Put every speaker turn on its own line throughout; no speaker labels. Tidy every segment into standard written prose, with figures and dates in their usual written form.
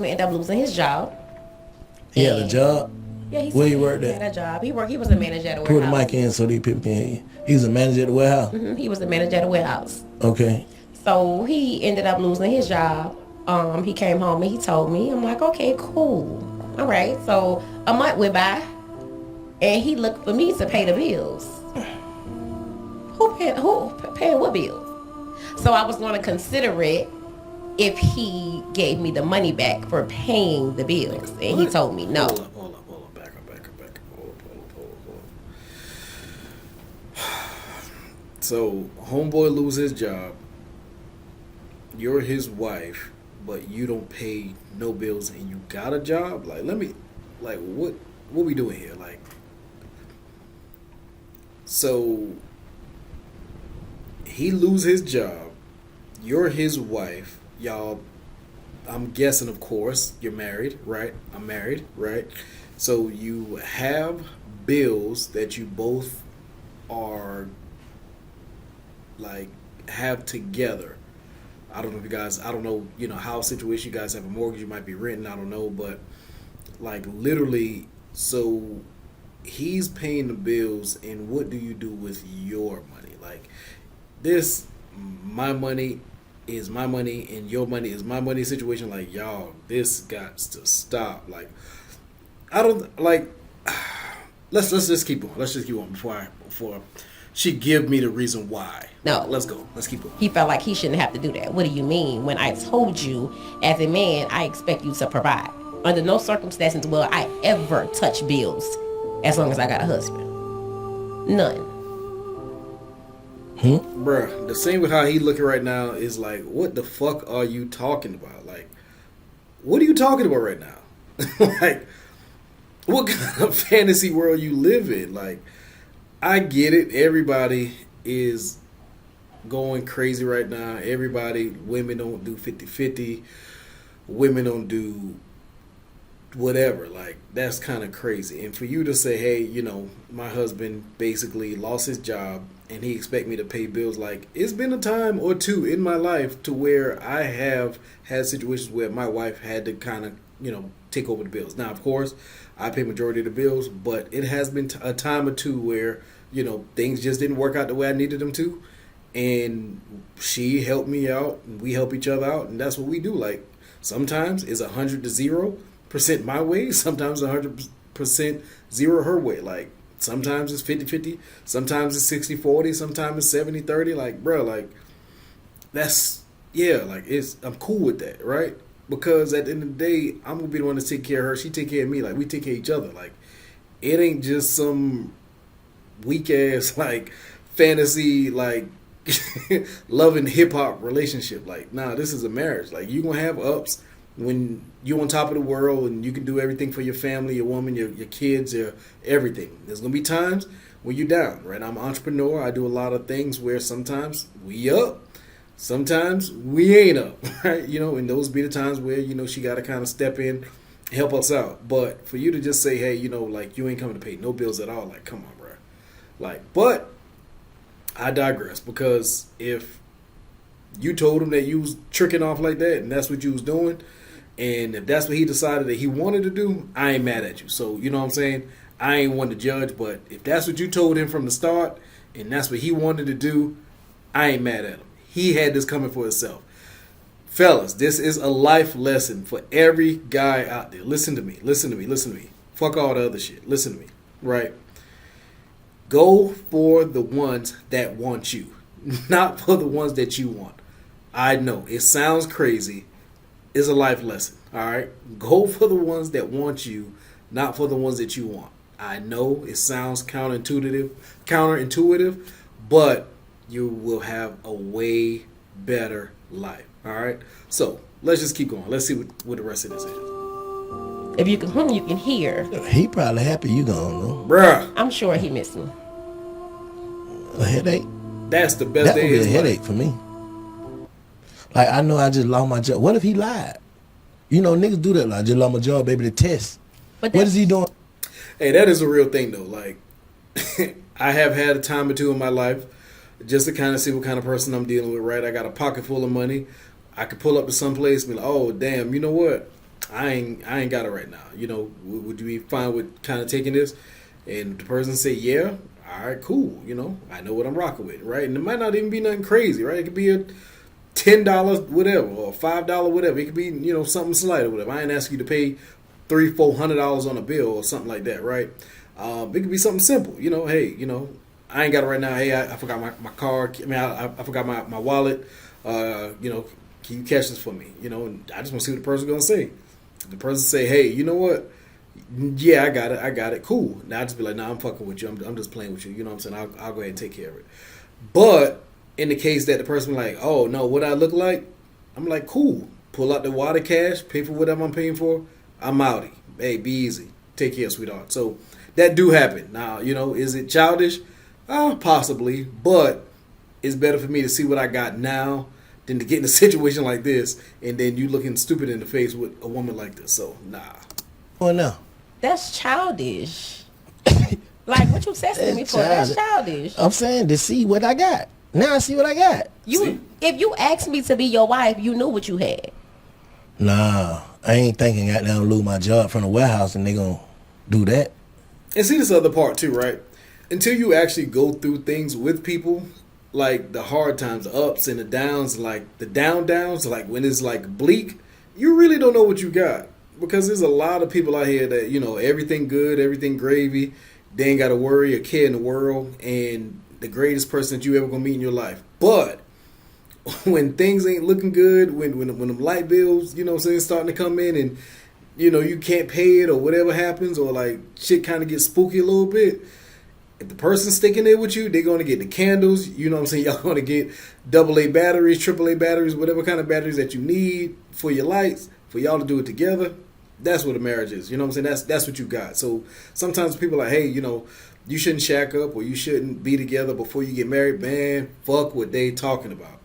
husband ended up losing his job.
He had a job.
Yeah,
Where he worked
he
at?
had a job. He was a manager at a
Put the
warehouse.
mic in so these people can hear you. He was a manager at the warehouse.
He was a manager at a warehouse.
Okay.
So he ended up losing his job. He came home and he told me. I'm like, okay, cool. All right. So a month went by, and he looked for me to pay the bills. Who paying what bills? So I was going to consider it if he gave me the money back for paying the bills, and he told me no.
Hold up. Back up. Hold up. So, homeboy loses his job. You're his wife, but you don't pay no bills, and you got a job. What we doing here? Like, so he lose his job. You're his wife. Y'all, I'm guessing, of course, you're married, right? I'm married, right? So you have bills that you both are like have together. I don't know if you guys, I don't know, how situation you guys have a mortgage, you might be renting, I don't know, but like literally, so he's paying the bills, and what do you do with your money? Like this, my money is my money and your money is my money situation. Like, y'all, this got to stop. Like, I don't like. Let's just keep going. Let's just keep on before she give me the reason why.
No.
Let's go. Let's keep going.
He felt like he shouldn't have to do that. What do you mean? When I told you, as a man, I expect you to provide. Under no circumstances will I ever touch bills as long as I got a husband. None.
Bruh, the same with how he looking right now is like, what the fuck are you talking about? Like, what are you talking about right now? Like, what kind of fantasy world you live in? Like, I get it. Everybody is going crazy right now. Women don't do 50-50. Women don't do whatever. Like, that's kind of crazy. And for you to say, hey, my husband basically lost his job and he expect me to pay bills. Like, it's been a time or two in my life to where I have had situations where my wife had to kind of, take over the bills. Now, of course, I pay majority of the bills, but it has been a time or two where, things just didn't work out the way I needed them to. And she helped me out and we help each other out. And that's what we do. Like, sometimes it's 100 to 0% my way. Sometimes 100% 0 her way. Like, sometimes it's 50-50. Sometimes it's 60-40. Sometimes it's 70-30. Like, bro, like, that's, yeah, like, I'm cool with that, right? Because at the end of the day, I'm going to be the one to take care of her. She take care of me. Like, we take care of each other. Like, it ain't just some weak-ass, like, fantasy, like, love and hip-hop relationship. Like, nah, this is a marriage. Like, you're going to have ups when you're on top of the world and you can do everything for your family, your woman, your kids, your everything. There's going to be times when you're down, right? I'm an entrepreneur. I do a lot of things where sometimes we up. Sometimes we ain't up, right? And those be the times where, she got to kind of step in, help us out. But for you to just say, hey, like, you ain't coming to pay no bills at all, like, come on, bro. Like, but I digress, because if you told him that you was tricking off like that and that's what you was doing, and if that's what he decided that he wanted to do, I ain't mad at you. So, you know what I'm saying? I ain't one to judge, but if that's what you told him from the start and that's what he wanted to do, I ain't mad at him. He had this coming for himself. Fellas, this is a life lesson for every guy out there. Listen to me. Fuck all the other shit. Listen to me, right? Go for the ones that want you, not for the ones that you want. I know, it sounds crazy. It's a life lesson, all right? Go for the ones that want you, not for the ones that you want. I know it sounds counterintuitive, but you will have a way better life. All right. So let's just keep going. Let's see what the rest of this is.
If you can hum, you can hear.
He probably happy you gone though.
Bruh.
I'm sure he missed me.
A headache?
That's the best
That
day
would be
of
a
his
headache
life.
for me. Like, I know I just lost my job. What if he lied? Niggas do that. Like, I just lost my job, baby, to test.
But
What is he doing?
Hey, that is a real thing though. Like, I have had a time or two in my life just to kind of see what kind of person I'm dealing with, right? I got a pocket full of money. I could pull up to some place and be like, oh, damn, you know what? I ain't got it right now. You know, would you be fine with kind of taking this? And the person say, yeah, all right, cool. You know, I know what I'm rocking with, right? And it might not even be nothing crazy, right? It could be a $10 whatever or $5 whatever. It could be, you know, something slight or whatever. I ain't asking you to pay $300-$400 on a bill or something like that, right? It could be something simple. You know, hey, you know, I ain't got it right now. Hey, I forgot my card. I mean, I forgot my wallet. You know, can you catch this for me? You know, and I just want to see what the person's gonna say. If the person say, hey, you know what? Yeah, I got it. Cool. Now I just be like, nah, I'm fucking with you. I'm just playing with you. You know what I'm saying? I'll go ahead and take care of it. But in the case that the person be like, oh no, what I look like? I'm like, cool. Pull out the water cash, pay for whatever I'm paying for. I'm outie. Hey, be easy. Take care, sweetheart. So that do happen. Now, you know, is it childish? Possibly, but it's better for me to see what I got now than to get in a situation like this and then you looking stupid in the face with a woman like this. So nah.
Oh no.
That's childish. Like what you testing me for? That's childish.
I'm saying to see what I got. Now I see what I got.
If you asked me to be your wife, you knew what you had.
Nah, I ain't thinking I down lose my job from the warehouse and they gonna do that.
And see this other part too, right? Until you actually go through things with people, like the hard times, the ups and the downs, like the downs, like when it's like bleak, you really don't know what you got. Because there's a lot of people out here that, you know, everything good, everything gravy, they ain't got to worry or care in the world, and the greatest person that you ever gonna meet in your life. But when things ain't looking good, when them light bills, you know what I'm saying, starting to come in and, you know, you can't pay it or whatever happens, or like shit kind of gets spooky a little bit, if the person's sticking there with you, they're going to get the candles, you know what I'm saying, y'all going to get AA batteries, AAA batteries, whatever kind of batteries that you need for your lights, for y'all to do it together. That's what a marriage is, you know what I'm saying, that's what you got. So sometimes people are like, hey, you know, you shouldn't shack up or you shouldn't be together before you get married. Man, fuck what they talking about.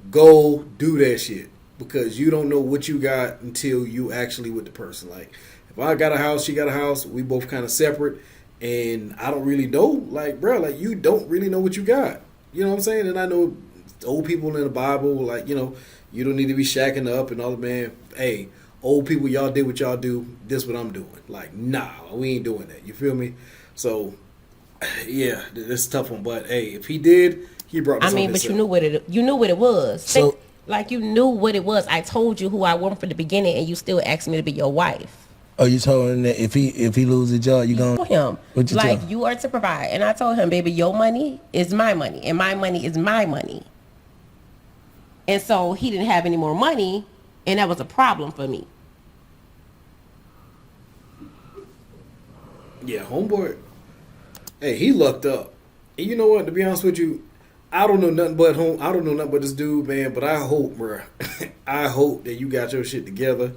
Go do that shit, because you don't know what you got until you actually with the person. Like, if I got a house, she got a house, we both kind of separate, and I don't really know, like, bro, like, you don't really know what you got. You know what I'm saying? And I know old people in the Bible, like, you know, you don't need to be shacking up and all that, man. Hey, old people, y'all did what y'all do. This what I'm doing. Like, nah, we ain't doing that. You feel me? So, yeah, it's a tough one. But, hey, if he did, he brought this on
but
himself.
you knew what it was.
So-
Like you knew what it was. I told you who I want from the beginning, and you still asked me to be your wife.
Oh, you told him that if he lose his job, you gonna
Told him,
what you
like
tell him?
you are to provide, and I told him, baby, your money is my money, and my money is my money. And so he didn't have any more money, and that was a problem for me.
Yeah, homeboy. Hey, he lucked up. And you know what? To be honest with you, I don't know nothing but this dude, man. But I hope, bro. I hope that you got your shit together,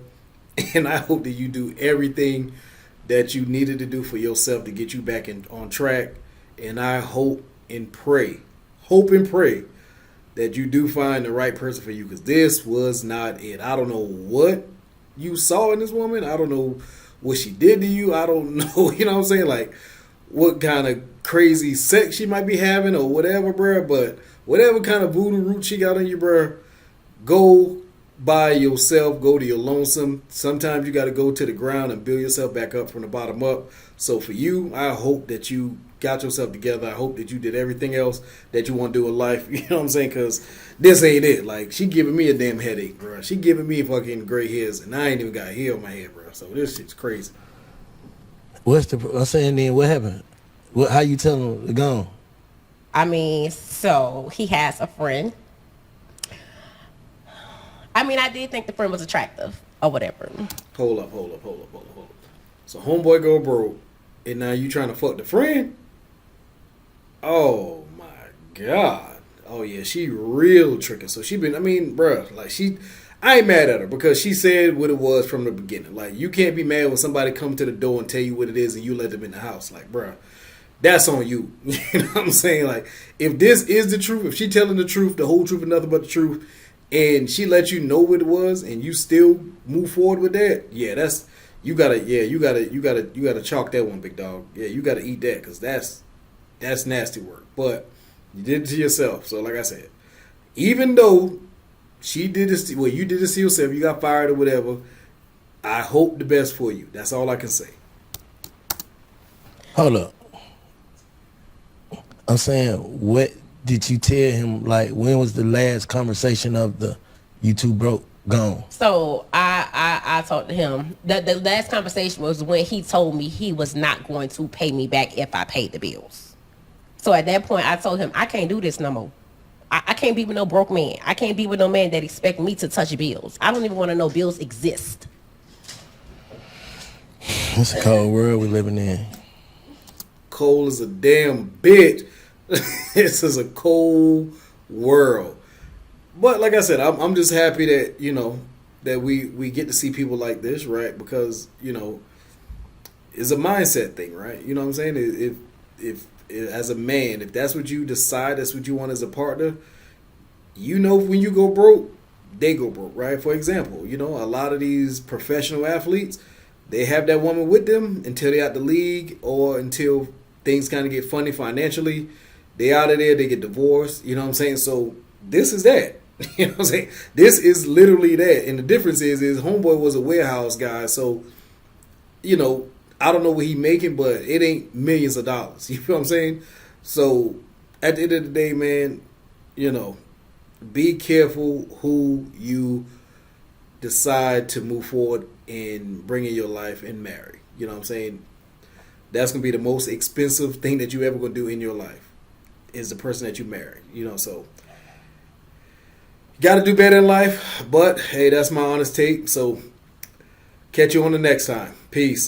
and I hope that you do everything that you needed to do for yourself to get you back on track. And I hope and pray that you do find the right person for you, because this was not it. I don't know what you saw in this woman. I don't know what she did to you. I don't know, you know what I'm saying? Like, what kind of crazy sex she might be having or whatever, bruh. But whatever kind of voodoo root she got on you, bruh, go by yourself. Go to your lonesome. Sometimes you got to go to the ground and build yourself back up from the bottom up. So for you, I hope that you got yourself together. I hope that you did everything else that you want to do in life. You know what I'm saying? Because this ain't it. Like, she giving me a damn headache, bruh. She giving me fucking gray hairs, and I ain't even got hair on my head, bruh. So this shit's crazy.
I'm saying then what happened? How you tell him to go?
So he has a friend. I did think the friend was attractive or whatever.
Hold up. So homeboy go broke, and now you trying to fuck the friend? Oh my god. Oh yeah, she real tricking. So she been, bruh, like I ain't mad at her because she said what it was from the beginning. Like, you can't be mad when somebody come to the door and tell you what it is and you let them in the house. Like, bruh, that's on you. You know what I'm saying? Like, if this is the truth, if she telling the truth, the whole truth and nothing but the truth, and she let you know what it was and you still move forward with that, yeah, you gotta chalk that one, big dog. Yeah, you gotta eat that, because that's nasty work. But you did it to yourself. So like I said, even though she did this, you did this to yourself, you got fired or whatever, I hope the best for you. That's all I can say.
Hold up. I'm saying, what did you tell him? Like, when was the last conversation of the you two broke gone?
So I talked to him. The last conversation was when he told me he was not going to pay me back if I paid the bills. So at that point, I told him I can't do this no more. I can't be with no broke man. I can't be with no man that expect me to touch bills. I don't even want to know bills exist.
It's a cold world we living in.
Cold as a damn bitch. This is a cold world. But like I said, I'm just happy that, you know, that we get to see people like this, right? Because, you know, it's a mindset thing, right? You know what I'm saying? If as a man, if that's what you decide, that's what you want as a partner, you know, when you go broke, they go broke, right? For example, you know, a lot of these professional athletes, they have that woman with them until they're out the league or until things kind of get funny financially. They out of there, they get divorced, you know what I'm saying? So this is that. You know what I'm saying? This is literally that. And the difference is homeboy was a warehouse guy, so, you know, I don't know what he making, but it ain't millions of dollars. You feel what I'm saying? So at the end of the day, man, you know, be careful who you decide to move forward and bring in your life and marry. You know what I'm saying? That's going to be the most expensive thing that you ever going to do in your life is the person that you marry. You know, so got to do better in life. But, hey, that's my honest take. So catch you on the next time. Peace.